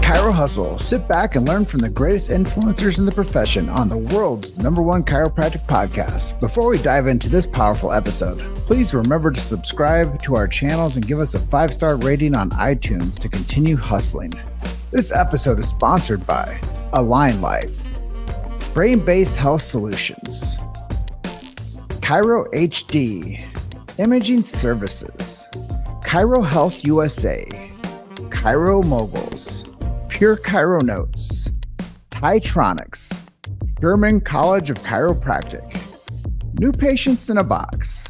Chiro Hustle. Sit back and learn from the greatest influencers in the profession on the world's #1 chiropractic podcast. Before we dive into this powerful episode, please remember to subscribe to our channels and give us a 5-star rating on iTunes to continue hustling. This episode is sponsored by Align Life, Brain-Based Health Solutions, Chiro HD, Imaging Services, Chiro Health USA, Chiro Moguls, Pure Chiro Notes, Titronics, German College of Chiropractic, New Patients in a Box,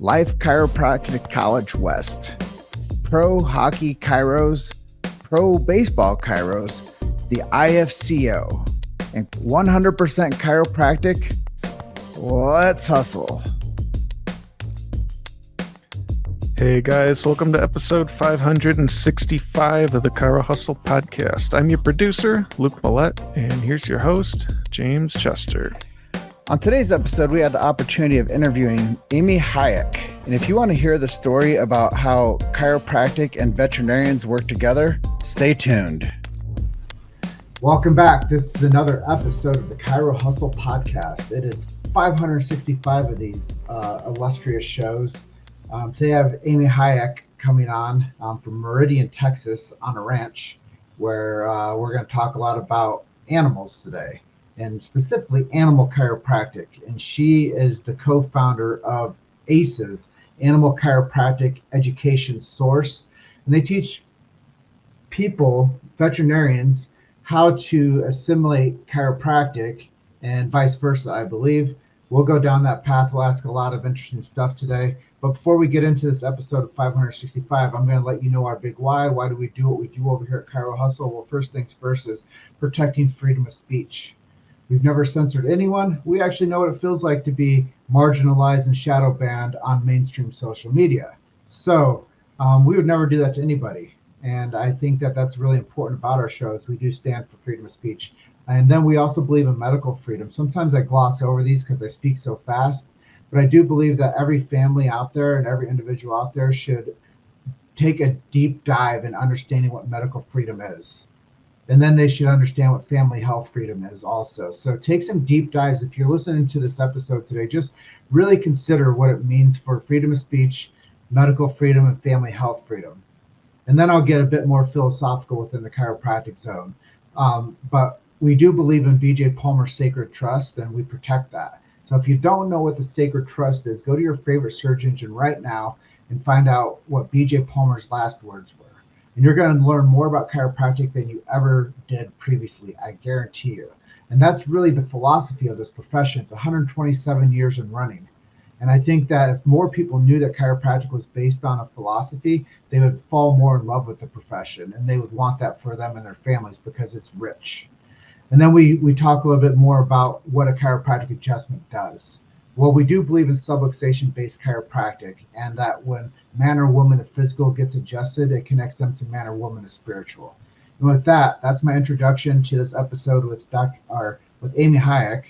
Life Chiropractic College West, Pro Hockey Chiros, Pro Baseball Chiros, the IFCO, and 100% Chiropractic. Let's hustle. Hey guys, welcome to episode 565 of the Chiro Hustle podcast. I'm your producer, Luke Millette, and here's your host, James Chester. On today's episode, we had the opportunity of interviewing Amy Hayek. And if you want to hear the story about how chiropractic and veterinarians work together, stay tuned. Welcome back. This is another episode of the Chiro Hustle podcast. It is 565 of these illustrious shows. Today I have Amy Hayek coming on from Meridian, Texas, on a ranch where we're going to talk a lot about animals today, and specifically animal chiropractic. And she is the co-founder of ACES, Animal Chiropractic Education Source. And they teach people, veterinarians, how to assimilate chiropractic and vice versa, I believe. We'll go down that path. We'll ask a lot of interesting stuff today. But before we get into this episode of 565, I'm going to let you know our big why. Why do we do what we do over here at Chiro Hustle? Well, first things first is protecting freedom of speech. We've never censored anyone. We actually know what it feels like to be marginalized and shadow banned on mainstream social media. So we would never do that to anybody. And I think that that's really important about our shows. We do stand for freedom of speech. And then we also believe in medical freedom. Sometimes I gloss over these because I speak so fast. But I do believe that every family out there and every individual out there should take a deep dive in understanding what medical freedom is. And then they should understand what family health freedom is also. So take some deep dives. If you're listening to this episode today, just really consider what it means for freedom of speech, medical freedom, and family health freedom. And then I'll get a bit more philosophical within the chiropractic zone. But we do believe in B.J. Palmer's sacred trust, and we protect that. So if you don't know what the sacred trust is, go to your favorite search engine right now and find out what B.J. Palmer's last words were. And you're going to learn more about chiropractic than you ever did previously, I guarantee you. And that's really the philosophy of this profession. It's 127 years in running. And I think that if more people knew that chiropractic was based on a philosophy, they would fall more in love with the profession, and they would want that for them and their families because it's rich. And then we talk a little bit more about what a chiropractic adjustment does. Well, we do believe in subluxation-based chiropractic, and that when man or woman, the physical gets adjusted, it connects them to man or woman, the spiritual. And with that, that's my introduction to this episode with Amy Hayek,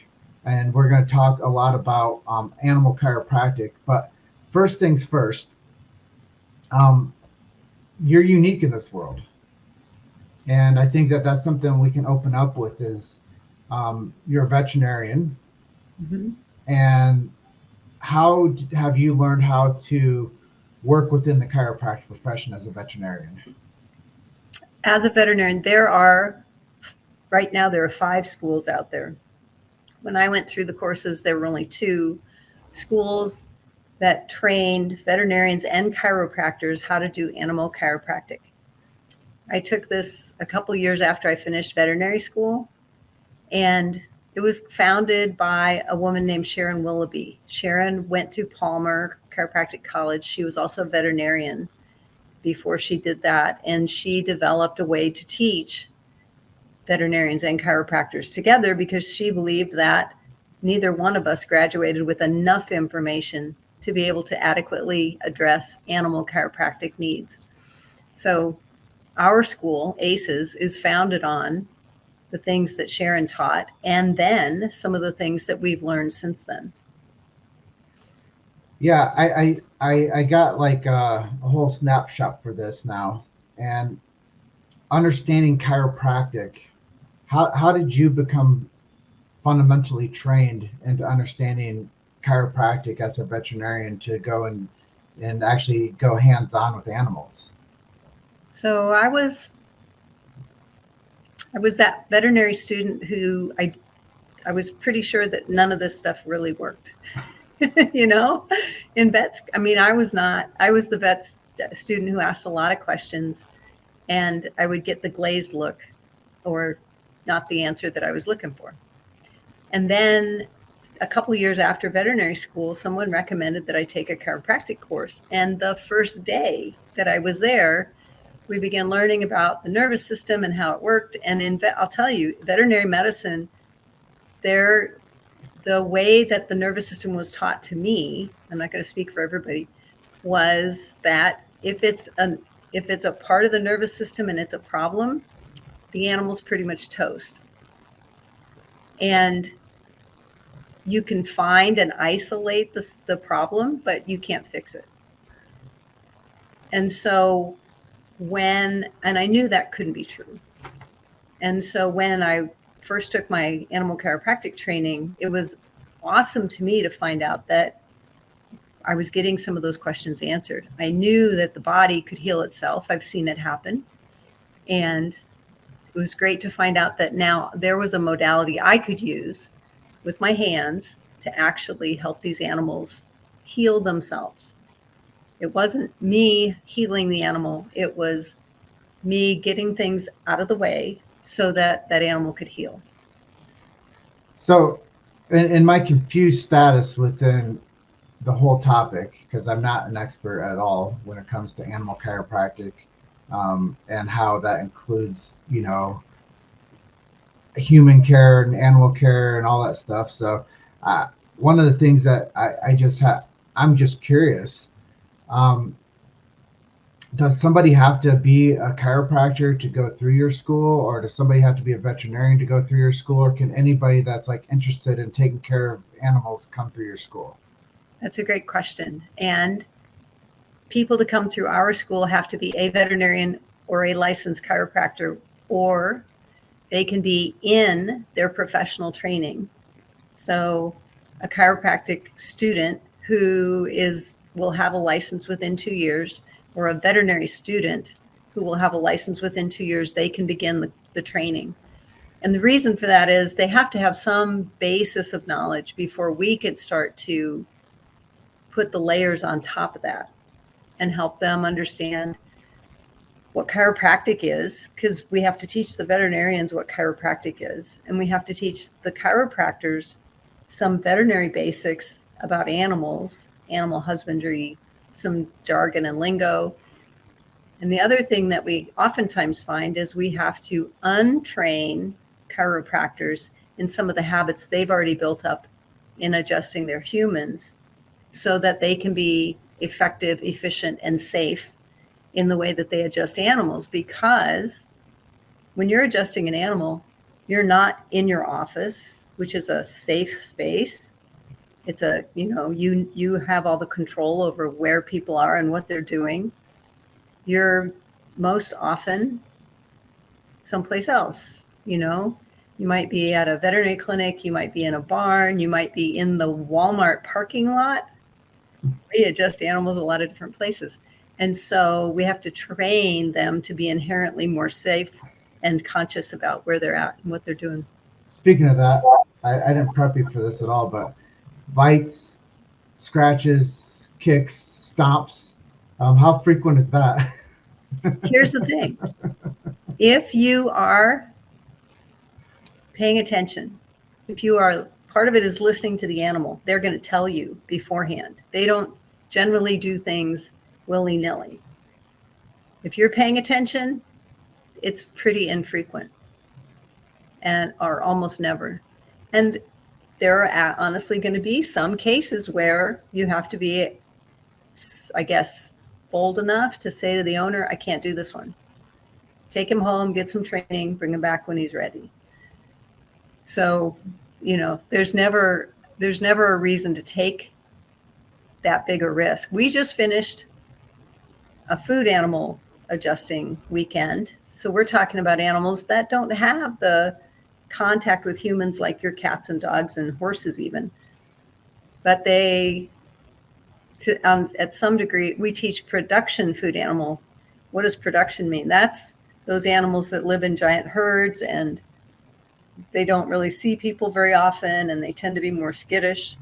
and we're going to talk a lot about animal chiropractic. But first things first, you're unique in this world. And I think that that's something we can open up with is you're a veterinarian. Mm-hmm. And how have you learned how to work within the chiropractic profession as a veterinarian? As a veterinarian, right now there are 5 schools out there. When I went through the courses, there were only 2 schools that trained veterinarians and chiropractors how to do animal chiropractic. I took this a couple years after I finished veterinary school, and it was founded by a woman named Sharon Willoughby. Sharon went to Palmer Chiropractic College. She was also a veterinarian before she did that, and she developed a way to teach veterinarians and chiropractors together because she believed that neither one of us graduated with enough information to be able to adequately address animal chiropractic needs. So our school, ACES, is founded on the things that Sharon taught, and then some of the things that we've learned since then. Yeah, I got like a whole snapshot for this now. And understanding chiropractic, how did you become fundamentally trained into understanding chiropractic as a veterinarian to go and actually go hands-on with animals? So I was that veterinary student who I was pretty sure that none of this stuff really worked. You know, in vets, I mean, I was the vet student who asked a lot of questions, and I would get the glazed look or not the answer that I was looking for. And then a couple years after veterinary school, someone recommended that I take a chiropractic course. And the first day that I was there, we began learning about the nervous system and how it worked. And I'll tell you, veterinary medicine, the way that the nervous system was taught to me, I'm not going to speak for everybody, was that if it's a part of the nervous system and it's a problem, the animal's pretty much toast. And you can find and isolate the problem, but you can't fix it. And so and I knew that couldn't be true. And so when I first took my animal chiropractic training, it was awesome to me to find out that I was getting some of those questions answered. I knew that the body could heal itself. I've seen it happen. And it was great to find out that now there was a modality I could use with my hands to actually help these animals heal themselves. It wasn't me healing the animal. It was me getting things out of the way so that that animal could heal. So in my confused status within the whole topic, because I'm not an expert at all when it comes to animal chiropractic, and how that includes, human care and animal care and all that stuff. So one of the things that I'm just curious, does somebody have to be a chiropractor to go through your school, or does somebody have to be a veterinarian to go through your school, or can anybody that's like interested in taking care of animals come through your school? That's a great question. And people to come through our school have to be a veterinarian or a licensed chiropractor, or they can be in their professional training. So a chiropractic student who will have a license within 2 years, or a veterinary student who will have a license within 2 years, they can begin the training. And the reason for that is they have to have some basis of knowledge before we could start to put the layers on top of that and help them understand what chiropractic is, because we have to teach the veterinarians what chiropractic is. And we have to teach the chiropractors some veterinary basics about animals, animal husbandry, some jargon and lingo. And the other thing that we oftentimes find is we have to untrain chiropractors in some of the habits they've already built up in adjusting their humans so that they can be effective, efficient, and safe in the way that they adjust animals. Because when you're adjusting an animal, you're not in your office, which is a safe space. It's you have all the control over where people are and what they're doing. You're most often someplace else. You might be at a veterinary clinic, you might be in a barn, you might be in the Walmart parking lot. We adjust animals a lot of different places. And so we have to train them to be inherently more safe and conscious about where they're at and what they're doing. Speaking of that, I didn't prep you for this at all, but bites, scratches, kicks, stomps, how frequent is that? Here's the thing. If you are paying attention, part of it is listening to the animal, they're going to tell you beforehand. They don't generally do things willy-nilly. If you're paying attention, it's pretty infrequent or almost never. And there are honestly going to be some cases where you have to be, I guess, bold enough to say to the owner, I can't do this one. Take him home, get some training, bring him back when he's ready. So, there's never a reason to take that big a risk. We just finished a food animal adjusting weekend. So we're talking about animals that don't have the contact with humans like your cats and dogs and horses even. But at some degree, we teach production food animal. What does production mean? That's those animals that live in giant herds and they don't really see people very often and they tend to be more skittish.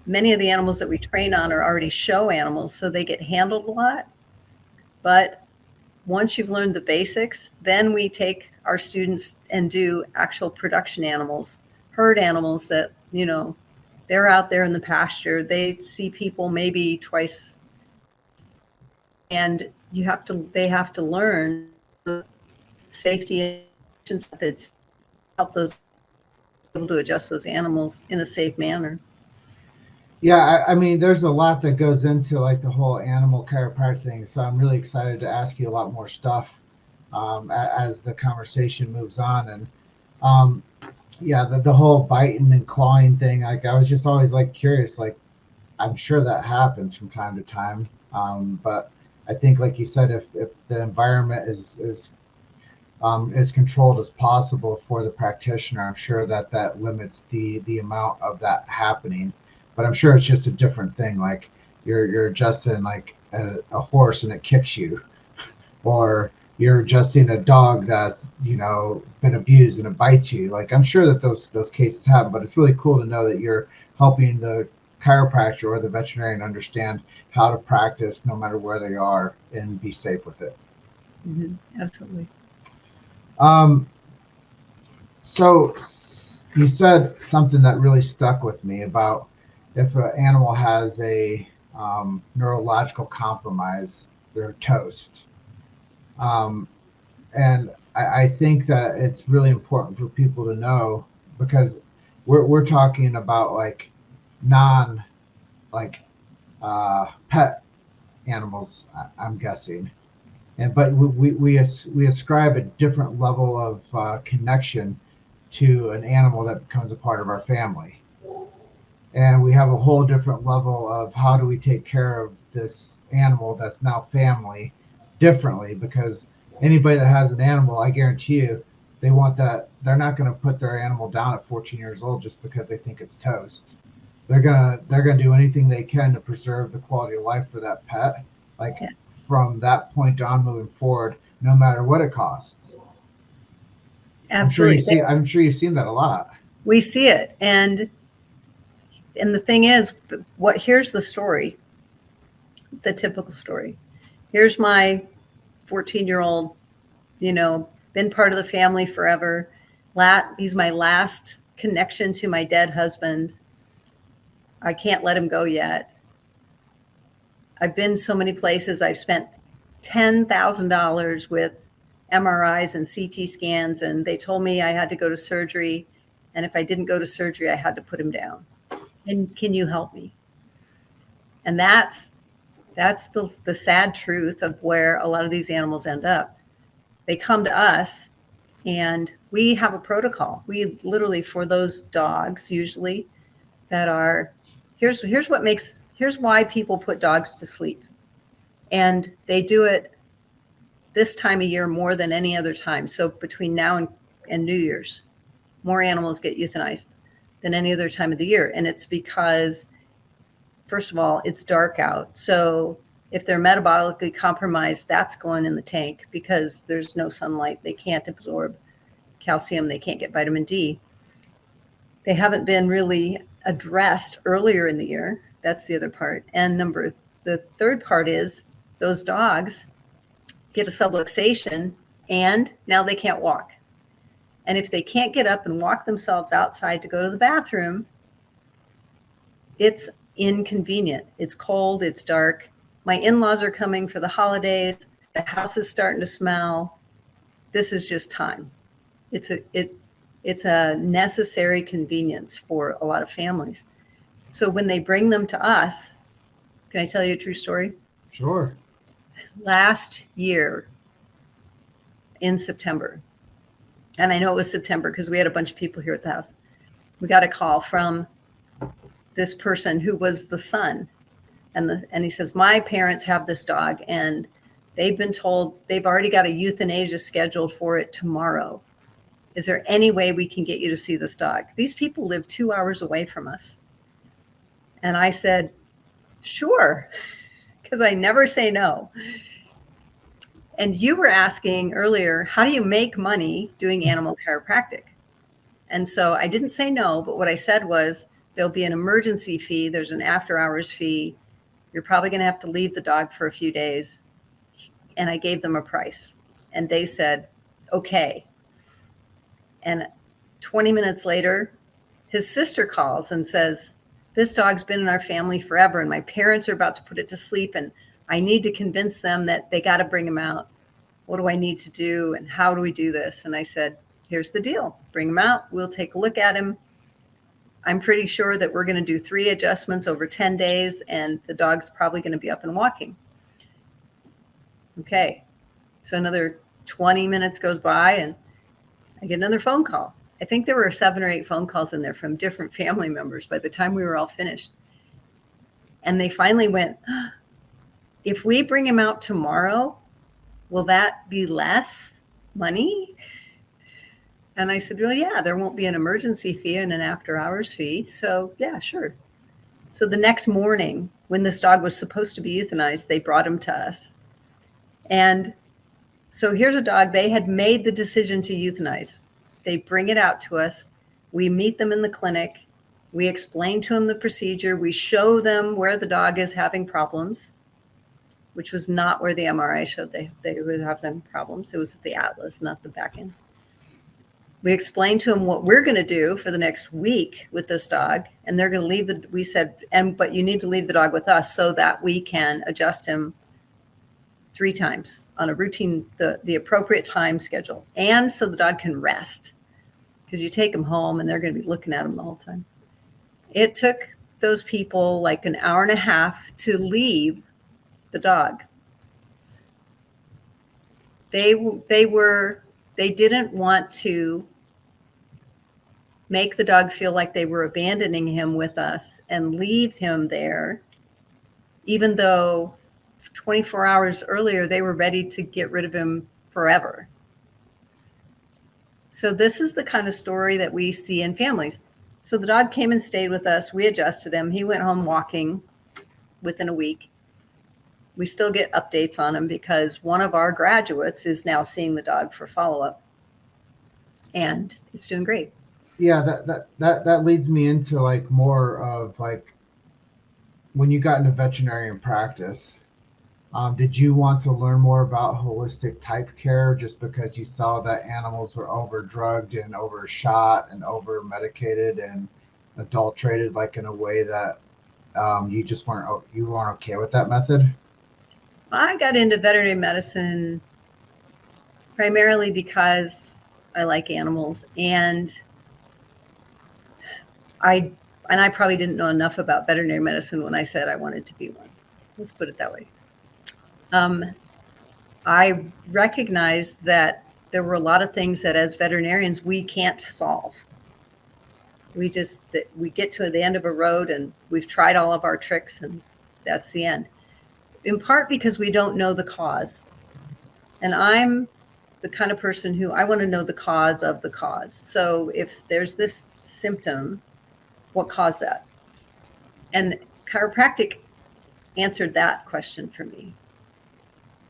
Many of the animals that we train on are already show animals, so they get handled a lot. But once you've learned the basics, then we take our students and do actual production animals, herd animals that, they're out there in the pasture. They see people maybe twice, and they have to learn safety methods, help those able to adjust those animals in a safe manner. Yeah, I mean, there's a lot that goes into like the whole animal chiropractic thing. So I'm really excited to ask you a lot more stuff as the conversation moves on. And yeah, the whole biting and clawing thing, like I was just always like curious, like I'm sure that happens from time to time. But I think, like you said, if the environment is as controlled as possible for the practitioner, I'm sure that limits the amount of that happening. But I'm sure it's just a different thing. Like you're adjusting like a horse and it kicks you, or you're adjusting a dog that's been abused and it bites you. Like I'm sure that those cases happen, but it's really cool to know that you're helping the chiropractor or the veterinarian understand how to practice no matter where they are and be safe with it. Mm-hmm. Absolutely. So you said something that really stuck with me about if an animal has a neurological compromise, they're toast. And I think that it's really important for people to know, because we're talking about like non pet animals, I'm guessing. But we ascribe a different level of connection to an animal that becomes a part of our family. And we have a whole different level of how do we take care of this animal that's now family differently, because anybody that has an animal, I guarantee you, they want that. They're not going to put their animal down at 14 years old just because they think it's toast. They're gonna do anything they can to preserve the quality of life for that pet. Like yes. From that point on moving forward, no matter what it costs. Absolutely. I'm sure you've seen that a lot. We see it. And the thing is, here's the story, the typical story. Here's my 14-year-old, been part of the family forever. He's my last connection to my dead husband. I can't let him go yet. I've been so many places. I've spent $10,000 with MRIs and CT scans, and they told me I had to go to surgery. And if I didn't go to surgery, I had to put him down. And can you help me? And that's the sad truth of where a lot of these animals end up. They come to us and we have a protocol. We literally, for those dogs usually that are, here's why people put dogs to sleep. And they do it this time of year more than any other time. So between now and New Year's, more animals get euthanized than any other time of the year. And it's because, first of all, it's dark out. So if they're metabolically compromised, that's going in the tank because there's no sunlight. They can't absorb calcium. They can't get vitamin D. They haven't been really addressed earlier in the year. That's the other part. And the third part is those dogs get a subluxation and now they can't walk. And if they can't get up and walk themselves outside to go to the bathroom, it's inconvenient. It's cold, it's dark. My in-laws are coming for the holidays. The house is starting to smell. This is just time. It's a necessary convenience for a lot of families. So when they bring them to us, can I tell you a true story? Sure. Last year in September, and I know it was September because we had a bunch of people here at the house, we got a call from this person who was the son. And he says, my parents have this dog and They've been told they've already got a euthanasia scheduled for it tomorrow. Is there any way we can get you to see this dog? These people live 2 hours away from us. And I said, sure, because I never say no. And you were asking earlier, how do you make money doing animal chiropractic? And so I didn't say no, but what I said was there'll be an emergency fee. There's an after hours fee. You're probably going to have to leave the dog for a few days. And I gave them a price. And they said, okay. And 20 minutes later, his sister calls and says, this dog's been in our family forever, and my parents are about to put it to sleep, and I need to convince them that they got to bring him out. What do I need to do, and how do we do this? And I said, here's the deal. Bring him out. We'll take a look at him. I'm pretty sure that we're going to do 3 adjustments over 10 days, and the dog's probably going to be up and walking. Okay. So another 20 minutes goes by, and I get another phone call. I think there were 7 or 8 phone calls in there from different family members by the time we were all finished. And they finally went, if we bring him out tomorrow, will that be less money? And I said, well, yeah, there won't be an emergency fee and an after hours fee. So yeah, sure. So the next morning, when this dog was supposed to be euthanized, they brought him to us. And so here's a dog they had made the decision to euthanize. They bring it out to us. We meet them in the clinic. We explain to them the procedure. We show them where the dog is having problems, which was not where the MRI showed they would have some problems. It was at the atlas, not the back end. We explained to them what we're going to do for the next week with this dog. And they're going to leave we said, but you need to leave the dog with us so that we can adjust him 3 times on a routine, the appropriate time schedule. And so the dog can rest, because you take him home and they're going to be looking at him the whole time. It took those people like an hour and a half to leave the dog. They didn't want to make the dog feel like they were abandoning him with us and leave him there, even though 24 hours earlier, they were ready to get rid of him forever. So this is the kind of story that we see in families. So the dog came and stayed with us. We adjusted him. He went home walking within a week. We still get updates on him because one of our graduates is now seeing the dog for follow-up, and it's doing great. Yeah, that leads me into like more of like when you got into veterinarian practice. Did you want to learn more about holistic type care just because you saw that animals were over-drugged and overshot and over-medicated and adulterated, like in a way that you weren't okay with that method? I got into veterinary medicine primarily because I like animals, and I probably didn't know enough about veterinary medicine when I said I wanted to be one. Let's put it that way. I recognized that there were a lot of things that as veterinarians we can't solve. We get to the end of a road and we've tried all of our tricks and that's the end. In part because we don't know the cause. And I'm the kind of person who I want to know the cause of the cause. So if there's this symptom, what caused that? And chiropractic answered that question for me.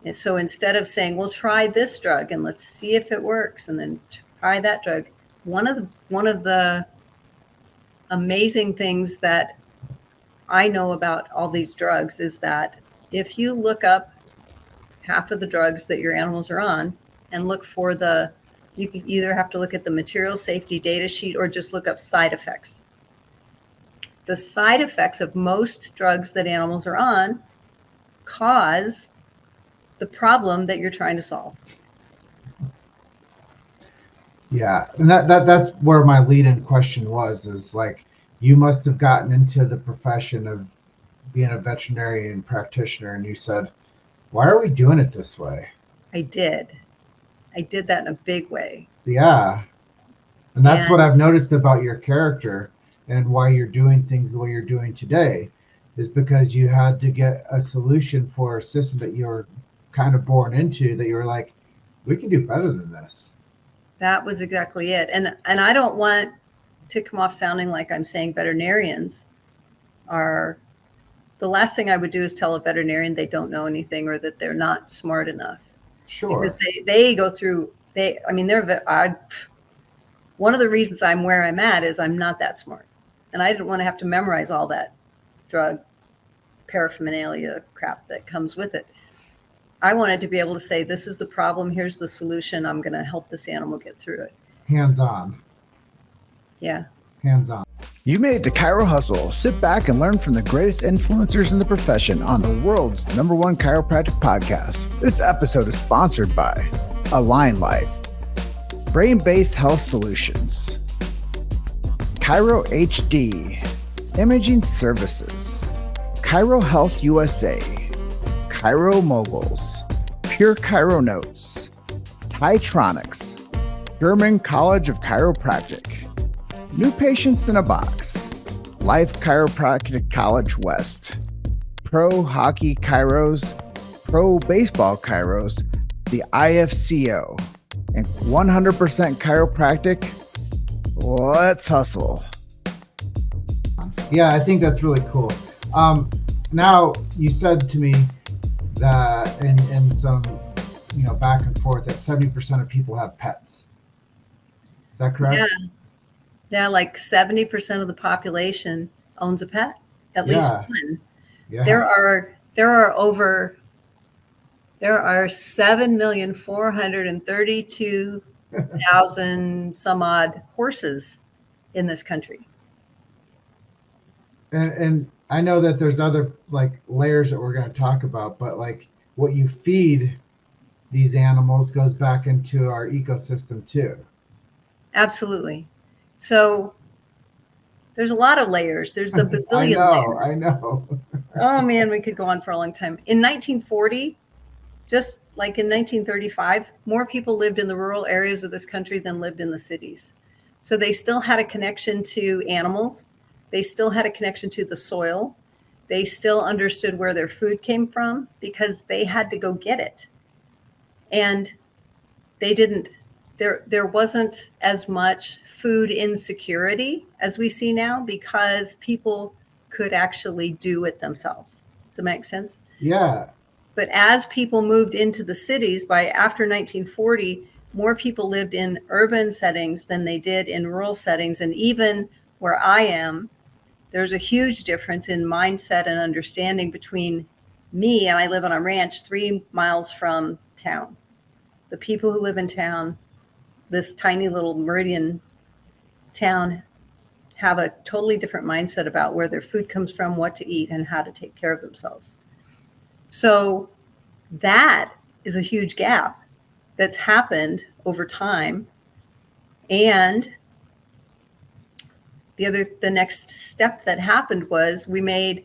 And so instead of saying, well, try this drug and let's see if it works, and then try that drug, one of the amazing things that I know about all these drugs is that if you look up half of the drugs that your animals are on and look for you can either have to look at the material safety data sheet or just look up side effects. The side effects of most drugs that animals are on cause the problem that you're trying to solve. Yeah, and that's where my lead-in question is like, you must have gotten into the profession of being a veterinarian practitioner, and you said, why are we doing it this way? I did that in a big way. Yeah, and that's what I've noticed about your character and why you're doing things the way you're doing today, is because you had to get a solution for a system that you're kind of born into that you were like, we can do better than this? That was exactly it. And I don't want to come off sounding like I'm saying veterinarians are, the last thing I would do is tell a veterinarian they don't know anything or that they're not smart enough. Sure. Because they go through, one of the reasons I'm where I'm at is I'm not that smart. And I didn't want to have to memorize all that drug paraphernalia crap that comes with it. I wanted to be able to say, this is the problem, here's the solution, I'm going to help this animal get through it. Hands-on. Yeah. Hands-on. You made it to Chiro Hustle. Sit back and learn from the greatest influencers in the profession on the world's #1 chiropractic podcast. This episode is sponsored by Align Life, Brain-Based Health Solutions, Chiro HD, Imaging Services, Chiro Health USA, Chiro Moguls, Pure Chiro Notes, Titronics, German College of Chiropractic, New Patients in a Box, Life Chiropractic College West, Pro Hockey Chiros, Pro Baseball Chiros, the IFCO, and 100% Chiropractic. Let's hustle. Yeah, I think that's really cool. Now, you said to me that in some, back and forth, that 70% of people have pets. Is that correct? Yeah. Yeah, like 70% of the population owns a pet, at least one. Yeah. There are 7,432,000 some odd horses in this country. And I know that there's other layers that we're going to talk about, but what you feed these animals goes back into our ecosystem too. Absolutely. So there's a lot of layers. There's a bazillion layers. I know. Oh man, we could go on for a long time. In 1940, just like in 1935, more people lived in the rural areas of this country than lived in the cities. So they still had a connection to animals. They still had a connection to the soil. They still understood where their food came from because they had to go get it. And they didn't, there wasn't as much food insecurity as we see now because people could actually do it themselves. Does that make sense? Yeah. But as people moved into the cities after 1940, more people lived in urban settings than they did in rural settings. And even where I am, there's a huge difference in mindset and understanding between me, and I live on a ranch 3 miles from town. The people who live in town, this tiny little Meridian town, have a totally different mindset about where their food comes from, what to eat, and how to take care of themselves. So that is a huge gap that's happened over time. And the next step that happened was when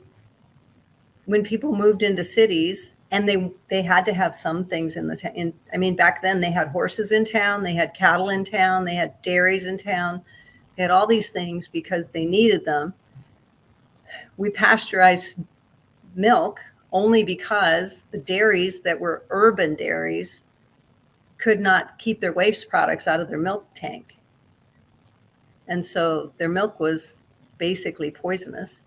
people moved into cities, and they had to have some things back then they had horses in town, they had cattle in town, they had dairies in town, they had all these things because they needed them. We pasteurized milk only because the dairies that were urban dairies could not keep their waste products out of their milk tank. And so their milk was basically poisonous.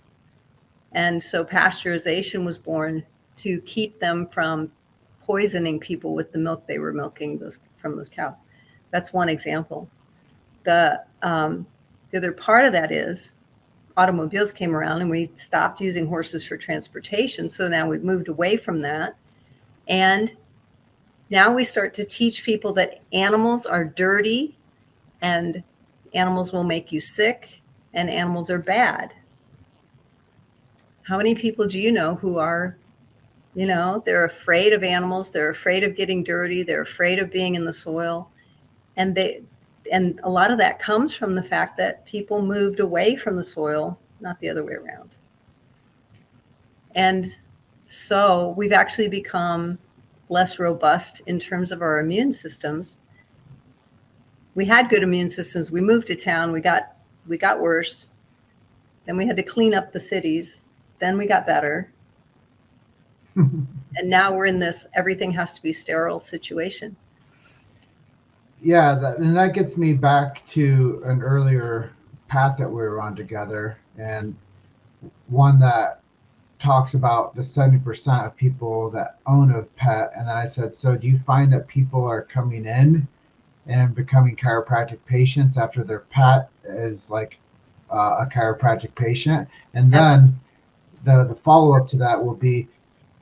And so pasteurization was born to keep them from poisoning people with the milk they were milking from those cows. That's one example. The other part of that is automobiles came around and we stopped using horses for transportation. So now we've moved away from that. And now we start to teach people that animals are dirty and animals will make you sick and animals are bad. How many people do you know who are, they're afraid of animals, they're afraid of getting dirty, they're afraid of being in the soil. And a lot of that comes from the fact that people moved away from the soil, not the other way around. And so we've actually become less robust in terms of our immune systems. We had good immune systems. We moved to town. We got worse. Then we had to clean up the cities. Then we got better. And And now we're in this, everything has to be sterile situation. Yeah, and that gets me back to an earlier path that we were on together, and one that talks about the 70% of people that own a pet. And then I said, so do you find that people are coming in and becoming chiropractic patients after their pet is like a chiropractic patient? And then the follow-up to that will be,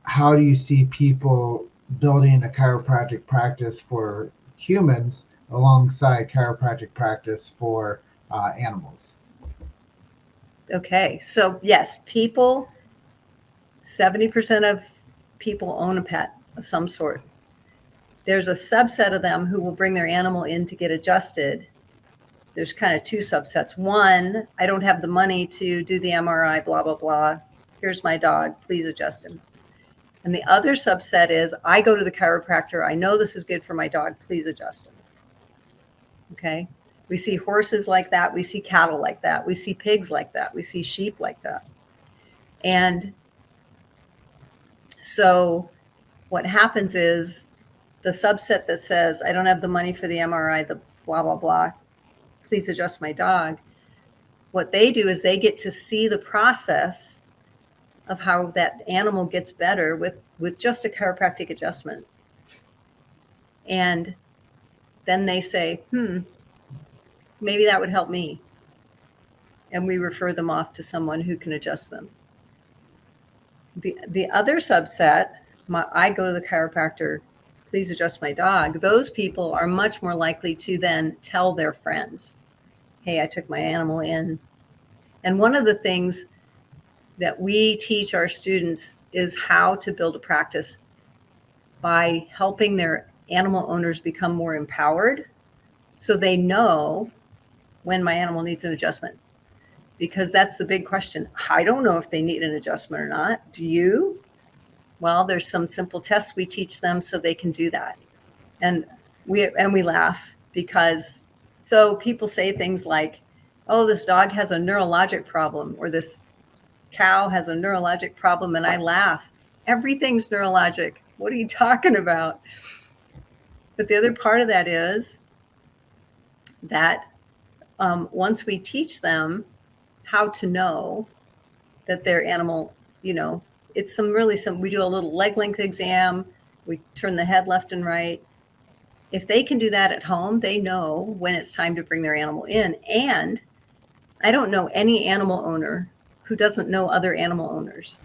how do you see people building a chiropractic practice for humans alongside chiropractic practice for animals? Okay, so yes, 70% of people own a pet of some sort. There's a subset of them who will bring their animal in to get adjusted. There's kind of two subsets. One, I don't have the money to do the MRI, blah, blah, blah. Here's my dog, please adjust him. And the other subset is, I go to the chiropractor, I know this is good for my dog, please adjust him. Okay. We see horses like that. We see cattle like that. We see pigs like that. We see sheep like that. And so what happens is the subset that says, I don't have the money for the MRI, the blah, blah, blah, please adjust my dog. What they do is they get to see the process of how that animal gets better with just a chiropractic adjustment. And then they say, maybe that would help me. And we refer them off to someone who can adjust them. The other subset, I go to the chiropractor, please adjust my dog. Those people are much more likely to then tell their friends, hey, I took my animal in. And one of the things that we teach our students is how to build a practice by helping their animal owners become more empowered, so they know when my animal needs an adjustment. Because that's the big question. I don't know if they need an adjustment or not. Do you? Well, there's some simple tests we teach them so they can do that. And we laugh because, so people say things like, oh, this dog has a neurologic problem, or this cow has a neurologic problem. And I laugh. Everything's neurologic. What are you talking about? But the other part of that is that once we teach them how to know that their animal, it's we do a little leg length exam. We turn the head left and right. If they can do that at home, they know when it's time to bring their animal in. And I don't know any animal owner who doesn't know other animal owners.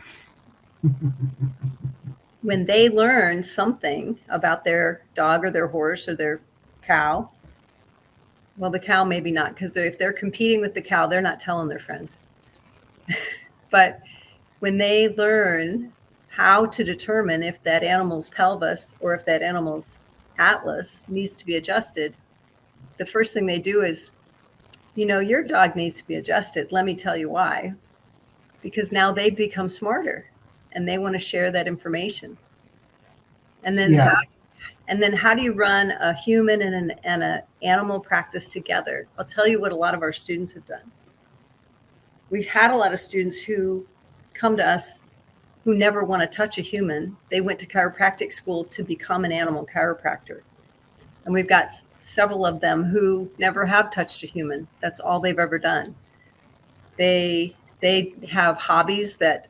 When they learn something about their dog or their horse or their cow, well, the cow maybe not, because if they're competing with the cow, they're not telling their friends. But when they learn how to determine if that animal's pelvis or if that animal's atlas needs to be adjusted, the first thing they do is, your dog needs to be adjusted. Let me tell you why. Because now they become smarter and they want to share that information. And then how do you run a human and an animal practice together? I'll tell you what a lot of our students have done. We've had a lot of students who come to us who never want to touch a human. They went to chiropractic school to become an animal chiropractor. And we've got several of them who never have touched a human. That's all they've ever done. They have hobbies that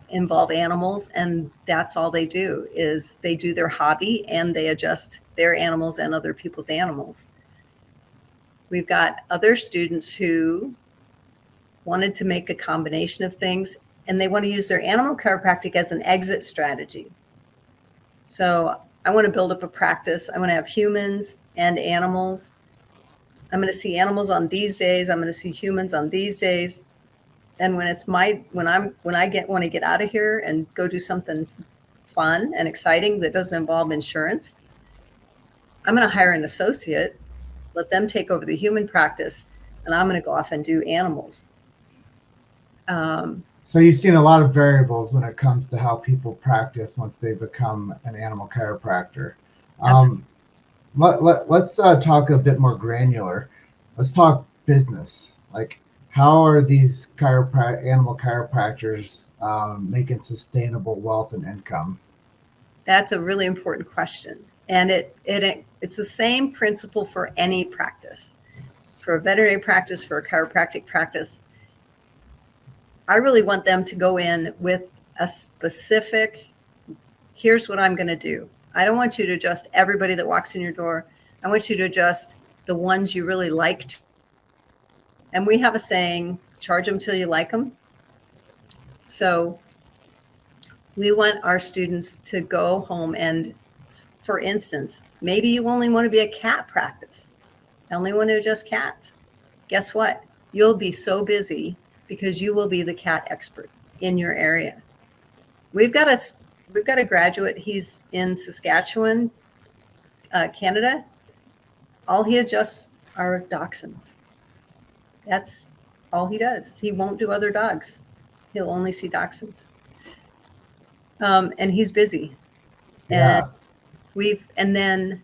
involve animals, and that's all they do, is they do their hobby and they adjust their animals and other people's animals. We've got other students who wanted to make a combination of things, and they want to use their animal chiropractic as an exit strategy. So I want to build up a practice. I want to have humans and animals. I'm going to see animals on these days. I'm going to see humans on these days. And when it's when I want to get out of here and go do something fun and exciting that doesn't involve insurance, I'm going to hire an associate, let them take over the human practice, and I'm going to go off and do animals. So you've seen a lot of variables when it comes to how people practice once they become an animal chiropractor. Let's talk a bit more granular. Let's talk business. Like, how are these animal chiropractors making sustainable wealth and income? That's a really important question. And it's the same principle for any practice. For a veterinary practice, for a chiropractic practice, I really want them to go in with a specific, here's what I'm going to do. I don't want you to adjust everybody that walks in your door. I want you to adjust the ones you really like. And we have a saying, charge them till you like them. So we want our students to go home and, for instance, maybe you only want to be a cat practice. I only want to adjust cats. Guess what? You'll be so busy because you will be the cat expert in your area. We've got a graduate. He's in Saskatchewan, Canada. All he adjusts are dachshunds. That's all he does. He won't do other dogs. He'll only see dachshunds. And he's busy. Yeah. And then,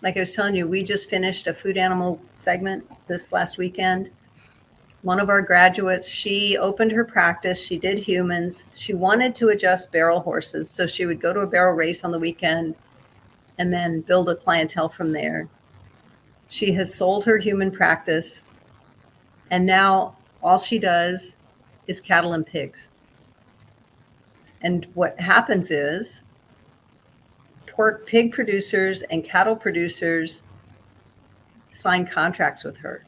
like I was telling you, we just finished a food animal segment this last weekend. One of our graduates, she opened her practice. She did humans. She wanted to adjust barrel horses. So she would go to a barrel race on the weekend and then build a clientele from there. She has sold her human practice. And now all she does is cattle and pigs. And what happens is pig producers and cattle producers sign contracts with her.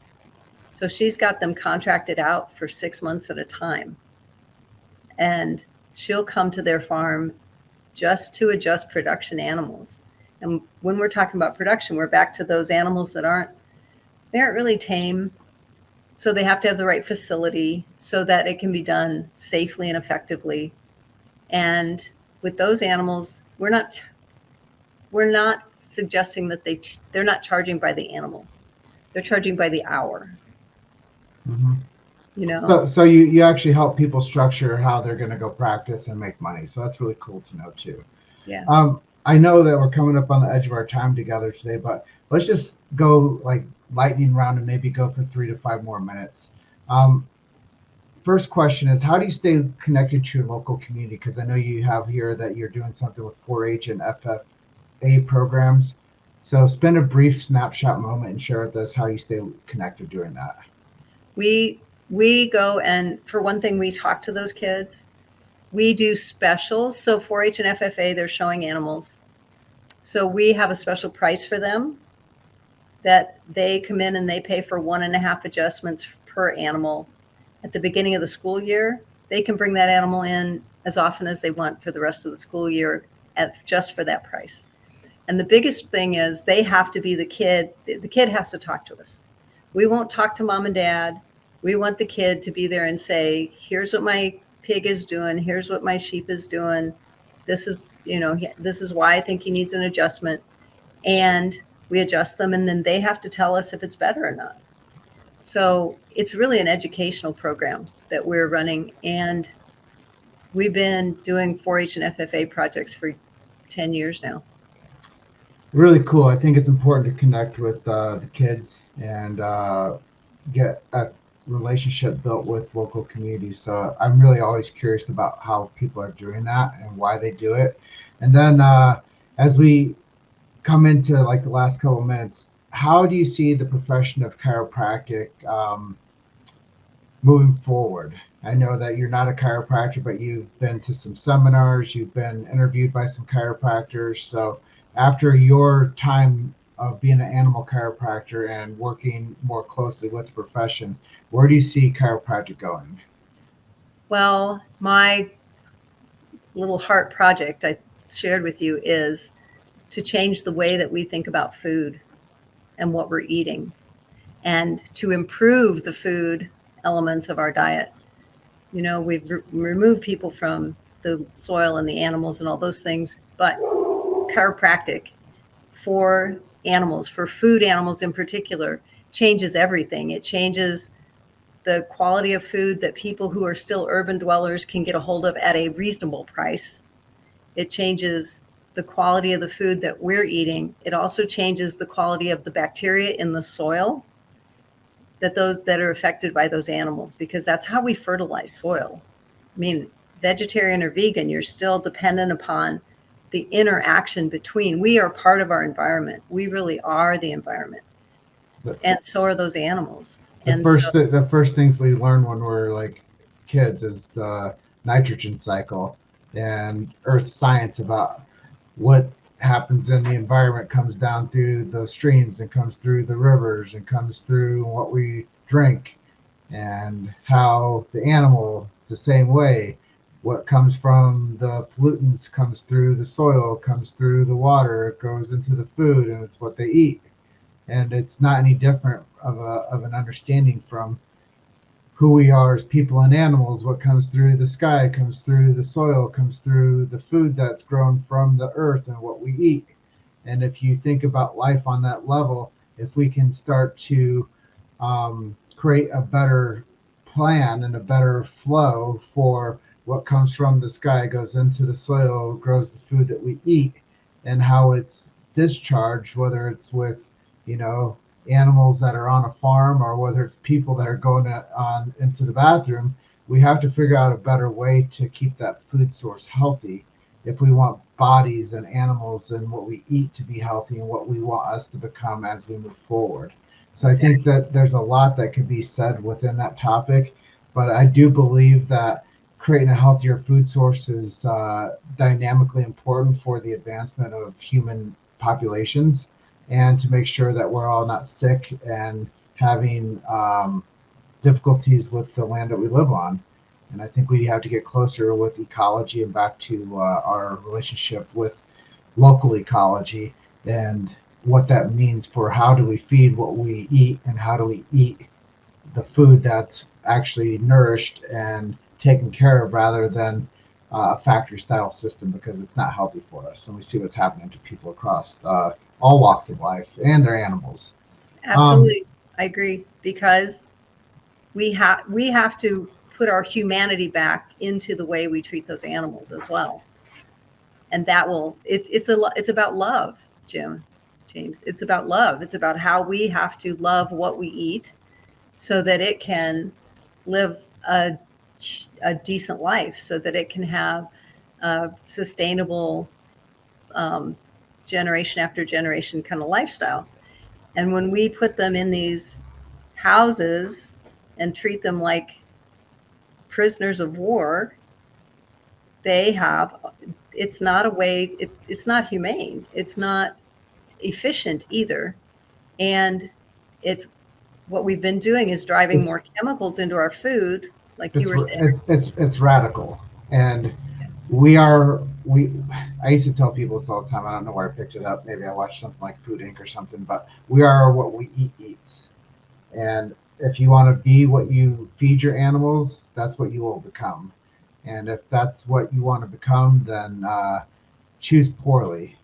So she's got them contracted out for 6 months at a time. And she'll come to their farm just to adjust production animals. And when we're talking about production, we're back to those animals that aren't really tame. So they have to have the right facility so that it can be done safely and effectively. And with those animals, we're not suggesting that they're not charging by the animal. They're charging by the hour. Mm-hmm. You know? So you actually help people structure how they're going to go practice and make money. So that's really cool to know too. Yeah. I know that we're coming up on the edge of our time together today, but let's just go like lightning round and maybe go for 3 to 5 more minutes. First question is, how do you stay connected to your local community? Because I know you have here that you're doing something with 4-H and FFA programs. So spend a brief snapshot moment and share with us how you stay connected during that. We go, and for one thing, we talk to those kids. We do specials. So 4-H and FFA, they're showing animals. So we have a special price for them that they come in and they pay for 1.5 adjustments per animal. At the beginning of the school year, they can bring that animal in as often as they want for the rest of the school year just for that price. And the biggest thing is they have to be the kid. The kid has to talk to us. We won't talk to mom and dad. We want the kid to be there and say, here's what my pig is doing. Here's what my sheep is doing. This is why I think he needs an adjustment. And we adjust them, and then they have to tell us if it's better or not. So it's really an educational program that we're running. And we've been doing 4-H and FFA projects for 10 years now. Really cool. I think it's important to connect with the kids and get a relationship built with local communities. So I'm really always curious about how people are doing that and why they do it. And then as we come into like the last couple of minutes, how do you see the profession of chiropractic moving forward? I know that you're not a chiropractor, but you've been to some seminars, you've been interviewed by some chiropractors. So after your time of being an animal chiropractor and working more closely with the profession, where do you see chiropractic going? Well, my little heart project I shared with you is to change the way that we think about food and what we're eating, and to improve the food elements of our diet. You know, we've removed people from the soil and the animals and all those things, but chiropractic for animals, for food animals in particular, changes everything. It changes the quality of food that people who are still urban dwellers can get a hold of at a reasonable price. It changes the quality of the food that we're eating. It also changes the quality of the bacteria in the soil. that those that are affected by those animals, because that's how we fertilize soil. I mean, vegetarian or vegan, you're still dependent upon the interaction between. We are part of our environment. We really are the environment, and so are those animals. The first things we learn when we're like kids is the nitrogen cycle and earth science about what happens in the environment comes down through the streams and comes through the rivers and comes through what we drink, and how the animal is the same way. What comes from the pollutants comes through the soil, comes through the water, it goes into the food, and it's what they eat. And it's not any different of an understanding from who we are as people and animals. What comes through the sky comes through the soil, comes through the food that's grown from the earth and what we eat. And if you think about life on that level, if we can start to create a better plan and a better flow for what comes from the sky, goes into the soil, grows the food that we eat, and how it's discharged, whether it's with animals that are on a farm or whether it's people that are going on into the bathroom, we have to figure out a better way to keep that food source healthy if we want bodies and animals and what we eat to be healthy and what we want us to become as we move forward. So I think that there's a lot that could be said within that topic, but I do believe that creating a healthier food source is dynamically important for the advancement of human populations, and to make sure that we're all not sick and having difficulties with the land that we live on. And I think we have to get closer with ecology and back to our relationship with local ecology and what that means for how do we feed what we eat and how do we eat the food that's actually nourished and taken care of, rather than a factory style system, because it's not healthy for us. And we see what's happening to people across all walks of life and their animals. Absolutely. I agree, because we have to put our humanity back into the way we treat those animals as well. And that will, it's about love, James. It's about love. It's about how we have to love what we eat so that it can live a decent life, so that it can have a sustainable generation after generation kind of lifestyle. And when we put them in these houses and treat them like prisoners of war, it's not a way, it's not humane. It's not efficient either. And what we've been doing is driving more chemicals into our food, like you were saying. It's radical. And I used to tell people this all the time. I don't know where I picked it up. Maybe I watched something like Food Inc. or something, but we are what we eat eats. And if you want to be what you feed your animals, that's what you will become. And if that's what you want to become, then choose poorly.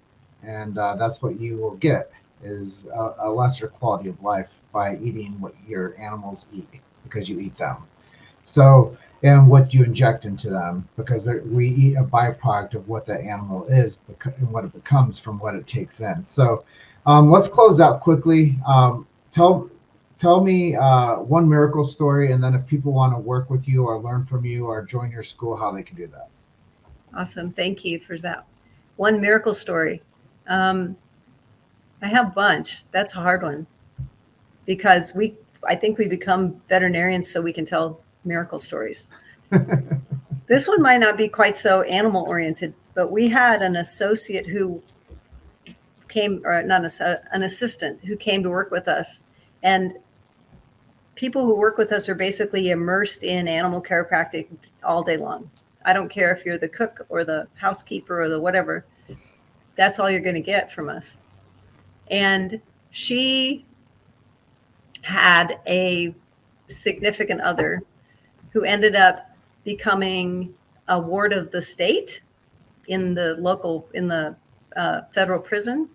And that's what you will get, is a lesser quality of life by eating what your animals eat, because you eat them. So, and what you inject into them, because we eat a byproduct of what that animal is and what it becomes from what it takes in. So let's close out quickly. Tell me one miracle story, and then if people want to work with you or learn from you or join your school, how they can do that. Awesome. Thank you for that. One miracle story. I have a bunch. That's a hard one, because I think we become veterinarians so we can tell miracle stories. This one might not be quite so animal oriented, but we had an associate who came, or not an assistant who came to work with us. And people who work with us are basically immersed in animal chiropractic all day long. I don't care if you're the cook or the housekeeper or the whatever. That's all you're going to get from us. And she had a significant other who ended up becoming a ward of the state in the federal prison.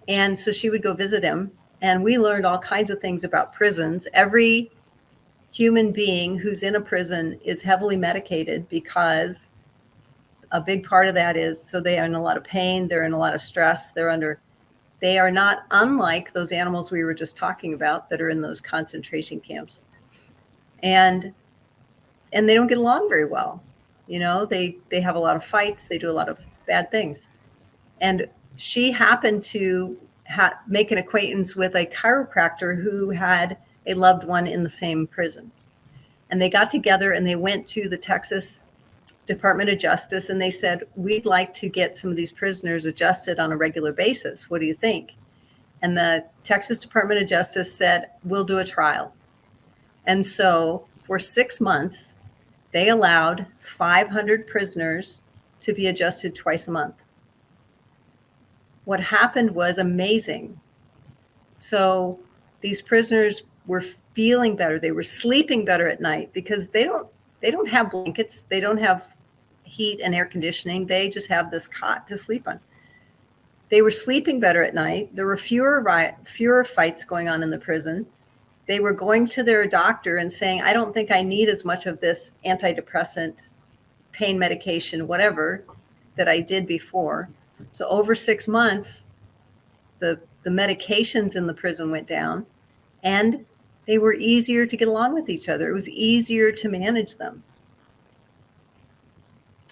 And so she would go visit him, and we learned all kinds of things about prisons. Every human being who's in a prison is heavily medicated, because a big part of that is so they are in a lot of pain, they're in a lot of stress, they're they are not unlike those animals we were just talking about that are in those concentration camps. And they don't get along very well. They have a lot of fights. They do a lot of bad things. And she happened to make an acquaintance with a chiropractor who had a loved one in the same prison. And they got together and they went to the Texas Department of Justice and they said, we'd like to get some of these prisoners adjusted on a regular basis. What do you think? And the Texas Department of Justice said, we'll do a trial. And so for 6 months, they allowed 500 prisoners to be adjusted twice a month. What happened was amazing. So these prisoners were feeling better. They were sleeping better at night because they don't have blankets. They don't have heat and air conditioning. They just have this cot to sleep on. They were sleeping better at night. There were fewer fights going on in the prison. They were going to their doctor and saying, I don't think I need as much of this antidepressant, pain medication, whatever, that I did before. So over 6 months, the medications in the prison went down and they were easier to get along with each other. It was easier to manage them.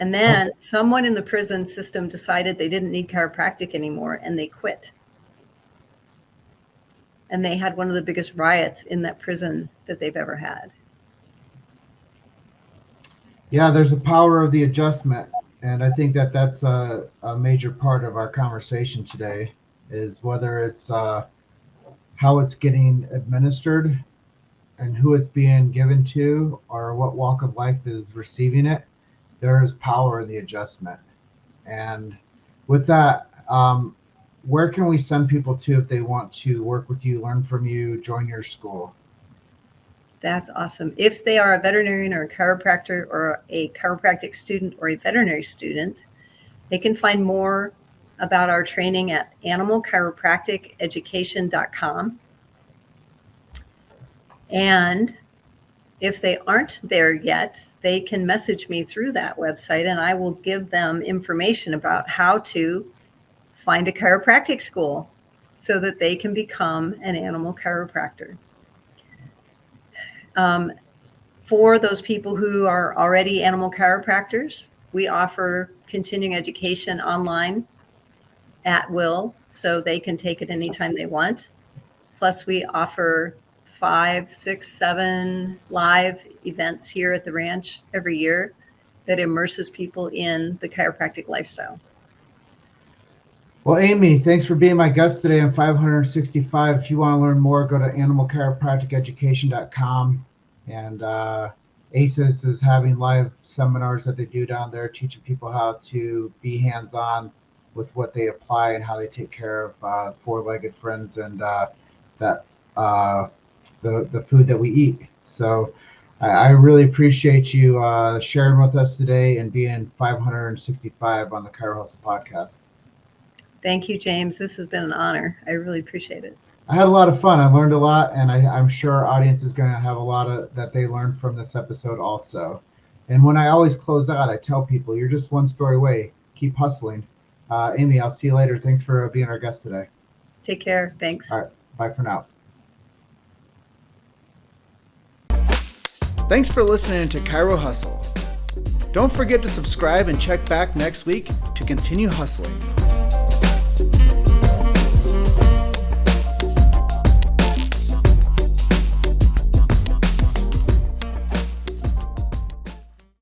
And then someone in the prison system decided they didn't need chiropractic anymore and they quit. And they had one of the biggest riots in that prison that they've ever had. Yeah, there's a power of the adjustment. And I think that that's a major part of our conversation today, is whether it's how it's getting administered and who it's being given to or what walk of life is receiving it. There is power in the adjustment. And with that, where can we send people to if they want to work with you, learn from you, join your school? That's awesome. If they are a veterinarian or a chiropractor or a chiropractic student or a veterinary student, they can find more about our training at animalchiropracticeducation.com. And if they aren't there yet, they can message me through that website and I will give them information about how to find a chiropractic school so that they can become an animal chiropractor. For those people who are already animal chiropractors, we offer continuing education online at will, so they can take it anytime they want. Plus, we offer 5, 6, 7 live events here at the ranch every year that immerses people in the chiropractic lifestyle. Well, Amy, thanks for being my guest today on 565. If you want to learn more, go to animalchiropracticeducation.com. And ACES is having live seminars that they do down there, teaching people how to be hands-on with what they apply and how they take care of four-legged friends and the food that we eat. So I really appreciate you sharing with us today and being 565 on the Chiro Hustle podcast. Thank you, James. This has been an honor. I really appreciate it. I had a lot of fun. I learned a lot, and I'm sure our audience is going to have a lot of that they learned from this episode also. And when I always close out, I tell people, you're just one story away. Keep hustling. Amy, I'll see you later. Thanks for being our guest today. Take care. Thanks. All right. Bye for now. Thanks for listening to Chiro Hustle. Don't forget to subscribe and check back next week to continue hustling.